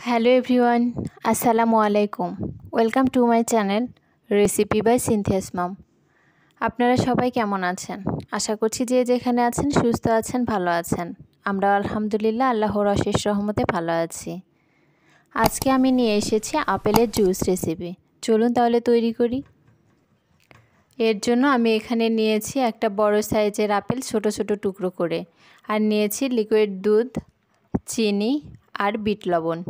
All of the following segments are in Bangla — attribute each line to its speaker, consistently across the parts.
Speaker 1: হ্যালো এভরিওয়ান, আসসালামু আলাইকুম। Welcome to my channel recipe by Sinthia's mom. আপনারা সবাই কেমন আছেন? আশা করছি যে যেখানে আছেন সুস্থ আছেন, ভালো আছেন। আমরা আলহামদুলিল্লাহ আল্লাহর অশেষ রহমতে ভালো আছি। আজকে আমি নিয়ে এসেছি আপেলের জুস রেসিপি। চলুন তাহলে তৈরি করি। এর জন্য আমি এখানে নিয়েছি একটা বড় সাইজের আপেল ছোট ছোট টুকরো করে, আর নিয়েছি লিকুইড দুধ, চিনি আর বিট লবণ।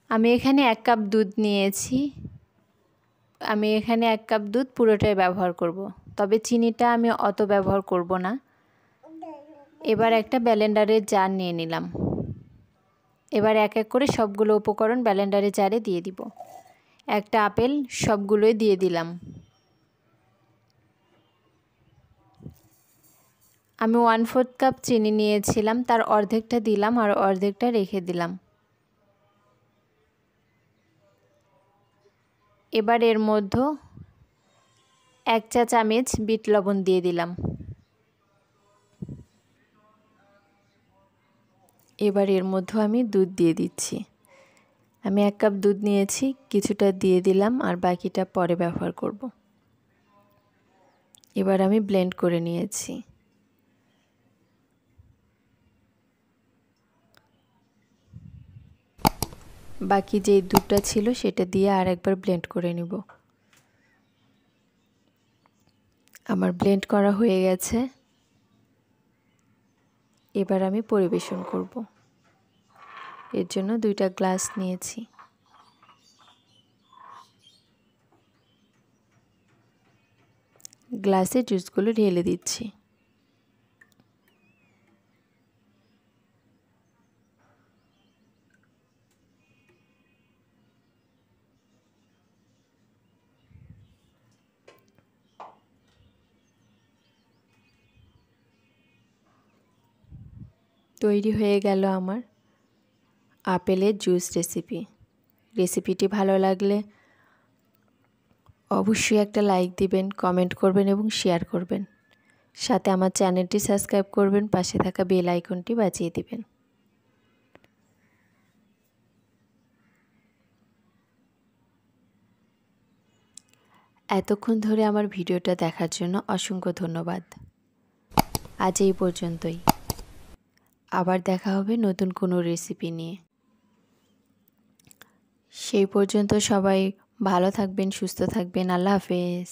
Speaker 1: আমি এখানে 1 কাপ দুধ নিয়েছি। আমি এখানে 1 কাপ দুধ পুরোটাই ব্যবহার করব, তবে চিনিটা আমি অত ব্যবহার করব না। এবার একটা ব্লেন্ডারের জার নিয়ে নিলাম। এবার এক এক করে সবগুলো উপকরণ ব্লেন্ডারের জারে দিয়ে দিব। একটা আপেল সবগুলোই দিয়ে দিলাম। আমি 1/4 কাপ চিনি নিয়েছিলাম, তার অর্ধেকটা দিলাম আর অর্ধেকটা রেখে দিলাম। এবার এর মধ্যে 1 চা চামচ বিট লবণ দিয়ে দিলাম। এবার এর মধ্যে আমি দুধ দিয়ে দিচ্ছি। আমি 1 কাপ দুধ নিয়েছি, কিছুটা দিয়ে দিলাম আর বাকিটা পরে ব্যবহার করব। এবার আমি ব্লেন্ড করে নিয়েছি। বাকি যে দুধটা ছিল সেটা দিয়ে আরেকবার ব্লেন্ড করে নিব। আমার ব্লেন্ড করা হয়ে গেছে। এবার আমি পরিবেশন করব। এর জন্য 2টা গ্লাস নিয়েছি। গ্লাসে জুসগুলো ঢেলে দিচ্ছি। তৈরি হয়ে গেল আমার আপেলের জুস রেসিপি। রেসিপিটি ভালো লাগলে অবশ্যই একটা লাইক দিবেন, কমেন্ট করবেন এবং শেয়ার করবেন। সাথে আমার চ্যানেলটি সাবস্ক্রাইব করবেন, পাশে থাকা বেল আইকনটি বাজিয়ে দিবেন। এতক্ষণ ধরে আমার ভিডিওটা দেখার জন্য অসংখ্য ধন্যবাদ। আজ এই পর্যন্তই। আবার দেখা হবে নতুন কোনো রেসিপি নিয়ে। সেই পর্যন্ত সবাই ভালো থাকবেন, সুস্থ থাকবেন। আল্লাহ হাফেজ।